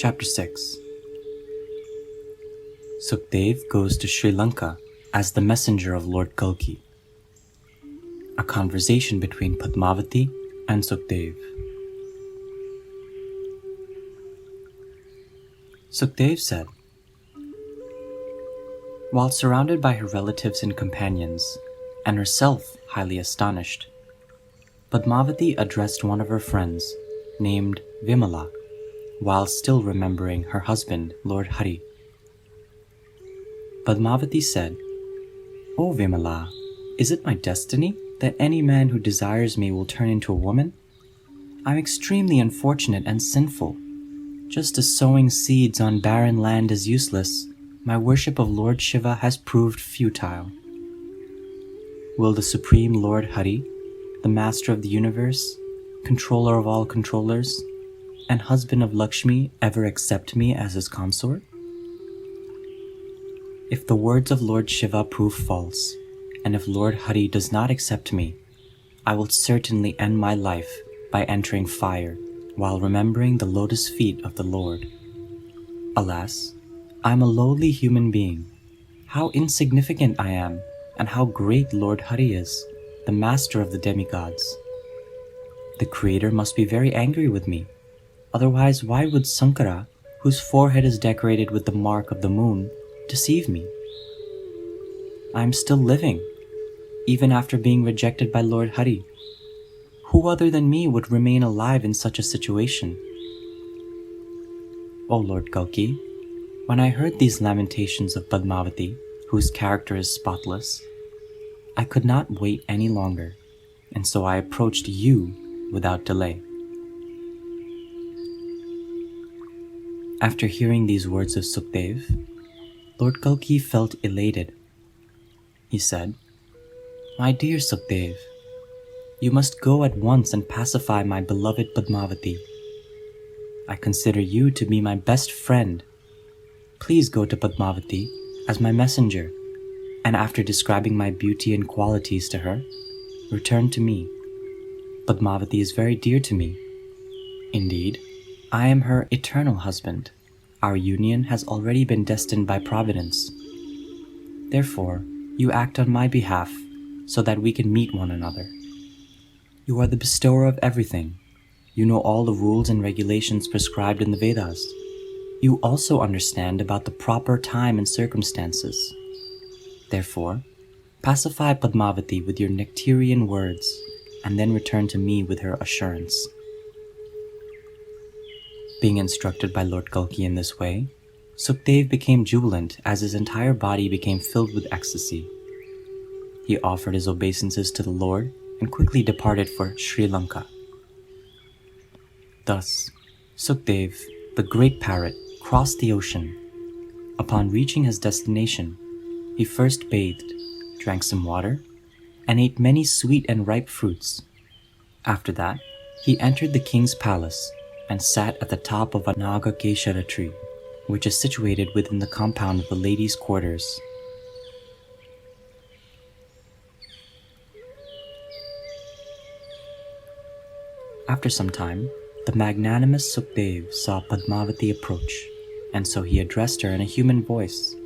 Chapter 6. Sukdev goes to Sri Lanka as the messenger of Lord Kalki. A conversation between Padmavati and Sukdev. Sukdev said, while surrounded by her relatives and companions, and herself highly astonished, Padmavati addressed one of her friends, named Vimala, while still remembering her husband, Lord Hari. Padmavati said, "O Vimala, is it my destiny that any man who desires me will turn into a woman? I'm extremely unfortunate and sinful. Just as sowing seeds on barren land is useless, my worship of Lord Shiva has proved futile. Will the Supreme Lord Hari, the Master of the Universe, controller of all controllers, and husband of Lakshmi, ever accept me as his consort? If the words of Lord Shiva prove false, and if Lord Hari does not accept me, I will certainly end my life by entering fire while remembering the lotus feet of the Lord. Alas, I am a lowly human being. How insignificant I am, and how great Lord Hari is, the master of the demigods. The Creator must be very angry with me. Otherwise, why would Sankara, whose forehead is decorated with the mark of the moon, deceive me? I am still living, even after being rejected by Lord Hari. Who other than me would remain alive in such a situation? O Lord Kalki, when I heard these lamentations of Padmavati, whose character is spotless, I could not wait any longer, and so I approached you without delay." After hearing these words of Sukdev, Lord Kalki felt elated. He said, "My dear Sukdev, you must go at once and pacify my beloved Padmavati. I consider you to be my best friend. Please go to Padmavati as my messenger, and after describing my beauty and qualities to her, return to me. Padmavati is very dear to me. Indeed, I am her eternal husband. Our union has already been destined by Providence. Therefore, you act on my behalf so that we can meet one another. You are the bestower of everything. You know all the rules and regulations prescribed in the Vedas. You also understand about the proper time and circumstances. Therefore, pacify Padmavati with your nectarian words, and then return to me with her assurance." Being instructed by Lord Kalki in this way, Sukdev became jubilant as his entire body became filled with ecstasy. He offered his obeisances to the Lord and quickly departed for Sri Lanka. Thus, Sukdev, the great parrot, crossed the ocean. Upon reaching his destination, he first bathed, drank some water, and ate many sweet and ripe fruits. After that, he entered the king's palace and sat at the top of a Nagakeshara tree, which is situated within the compound of the ladies' quarters. After some time, the magnanimous Sukdev saw Padmavati approach, and so he addressed her in a human voice.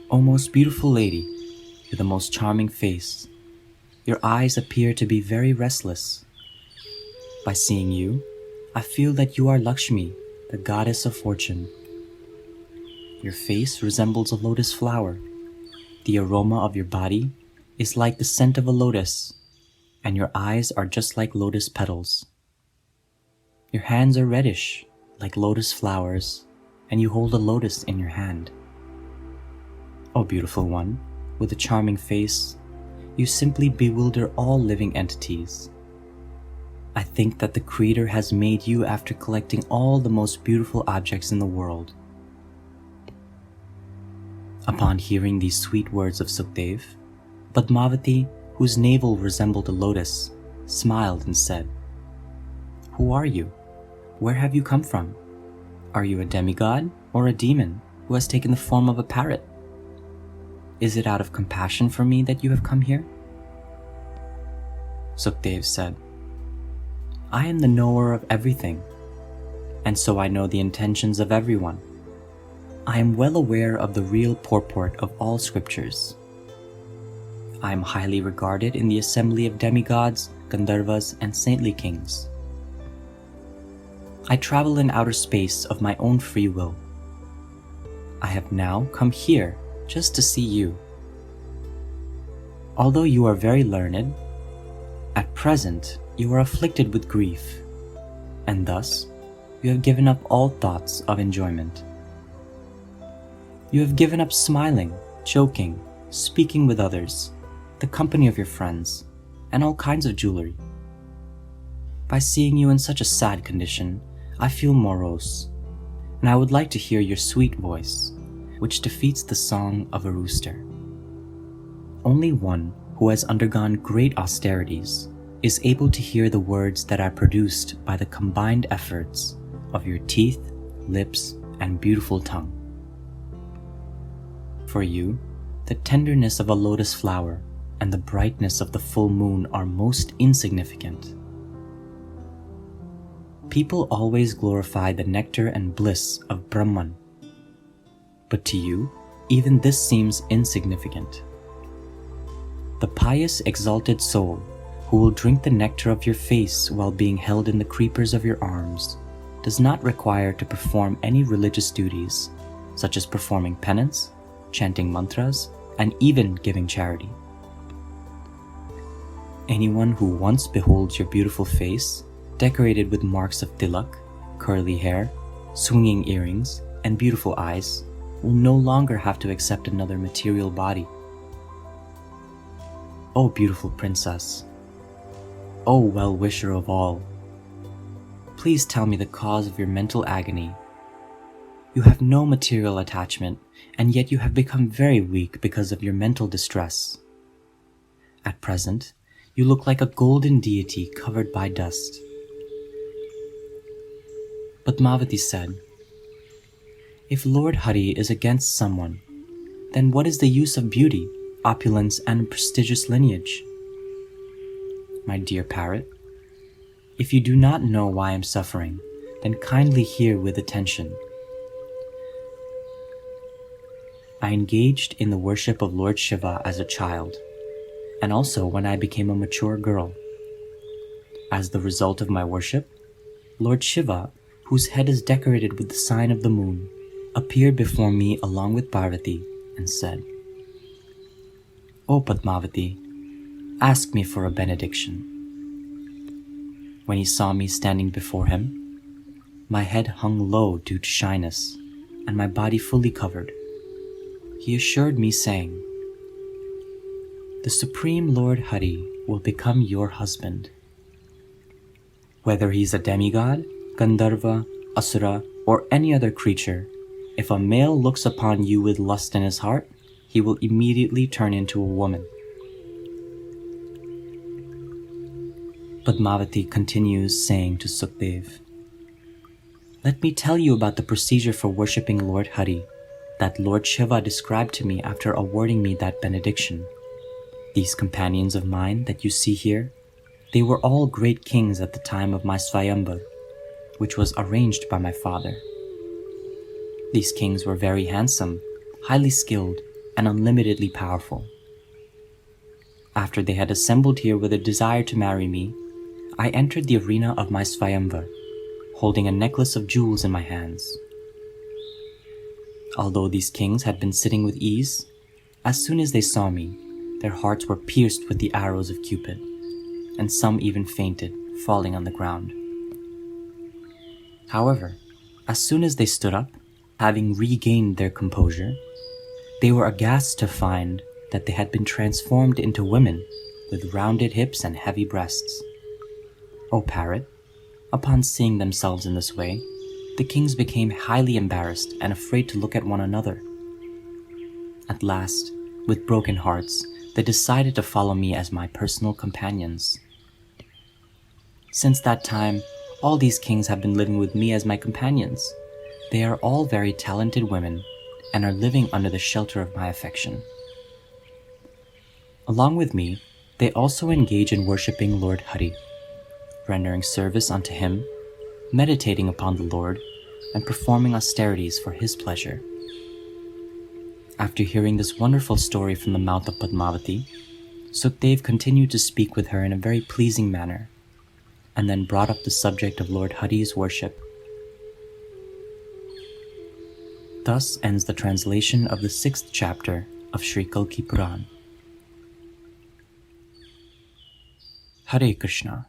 "O most beautiful lady, with the most charming face, your eyes appear to be very restless. By seeing you, I feel that you are Lakshmi, the goddess of fortune. Your face resembles a lotus flower. The aroma of your body is like the scent of a lotus, and your eyes are just like lotus petals. Your hands are reddish, like lotus flowers, and you hold a lotus in your hand. O beautiful one, with a charming face, you simply bewilder all living entities. I think that the Creator has made you after collecting all the most beautiful objects in the world." Upon hearing these sweet words of Sukdev, Padmavati, whose navel resembled a lotus, smiled and said, "Who are you? Where have you come from? Are you a demigod or a demon who has taken the form of a parrot? Is it out of compassion for me that you have come here?" Sukdev said, "I am the knower of everything. and so I know the intentions of everyone. I am well aware of the real purport of all scriptures. I am highly regarded in the assembly of demigods, Gandharvas, and saintly kings. I travel in outer space of my own free will. I have now come here just to see you. Although you are very learned, at present you are afflicted with grief, and thus you have given up all thoughts of enjoyment. You have given up smiling, joking, speaking with others, the company of your friends, and all kinds of jewelry. By seeing you in such a sad condition, I feel morose, and I would like to hear your sweet voice, which defeats the song of a rooster. Only one who has undergone great austerities is able to hear the words that are produced by the combined efforts of your teeth, lips, and beautiful tongue. For you, the tenderness of a lotus flower and the brightness of the full moon are most insignificant. People always glorify the nectar and bliss of Brahman, but to you, even this seems insignificant. The pious, exalted soul who will drink the nectar of your face while being held in the creepers of your arms does not require to perform any religious duties, such as performing penance, chanting mantras, and even giving charity. Anyone who once beholds your beautiful face, decorated with marks of tilak, curly hair, swinging earrings, and beautiful eyes, will no longer have to accept another material body. O beautiful princess, O well-wisher of all, please tell me the cause of your mental agony. You have no material attachment, and yet you have become very weak because of your mental distress. At present, you look like a golden deity covered by dust. Padmavati said, "If Lord Hari is against someone, then what is the use of beauty, opulence, and prestigious lineage? My dear parrot, if you do not know why I am suffering, then kindly hear with attention. I engaged in the worship of Lord Shiva as a child, and also when I became a mature girl. As the result of my worship, Lord Shiva, whose head is decorated with the sign of the moon, appeared before me along with Parvati and said, 'O Padmavati, ask me for a benediction.' When he saw me standing before him, my head hung low due to shyness, and my body fully covered. He assured me, saying, 'The Supreme Lord Hari will become your husband. Whether he is a demigod, Gandharva, Asura, or any other creature, if a male looks upon you with lust in his heart, he will immediately turn into a woman.'" Padmavati continues saying to Sukdev, "Let me tell you about the procedure for worshipping Lord Hari that Lord Shiva described to me after awarding me that benediction. These companions of mine that you see here, they were all great kings at the time of my Swayamvar, which was arranged by my father. These kings were very handsome, highly skilled, and unlimitedly powerful. After they had assembled here with a desire to marry me, I entered the arena of my Swayamvar, holding a necklace of jewels in my hands. Although these kings had been sitting with ease, as soon as they saw me, their hearts were pierced with the arrows of Cupid, and some even fainted, falling on the ground. However, as soon as they stood up, having regained their composure, they were aghast to find that they had been transformed into women with rounded hips and heavy breasts. O parrot, upon seeing themselves in this way, the kings became highly embarrassed and afraid to look at one another. At last, with broken hearts, they decided to follow me as my personal companions. Since that time, all these kings have been living with me as my companions. They are all very talented women and are living under the shelter of my affection. Along with me, they also engage in worshipping Lord Hari, rendering service unto him, meditating upon the Lord and performing austerities for His pleasure. After hearing this wonderful story from the mouth of Padmavati, Sukdev continued to speak with her in a very pleasing manner, and then brought up the subject of Lord Hari's worship. Thus ends the translation of the 6th chapter of Shri Kalki Puran. Hare Krishna.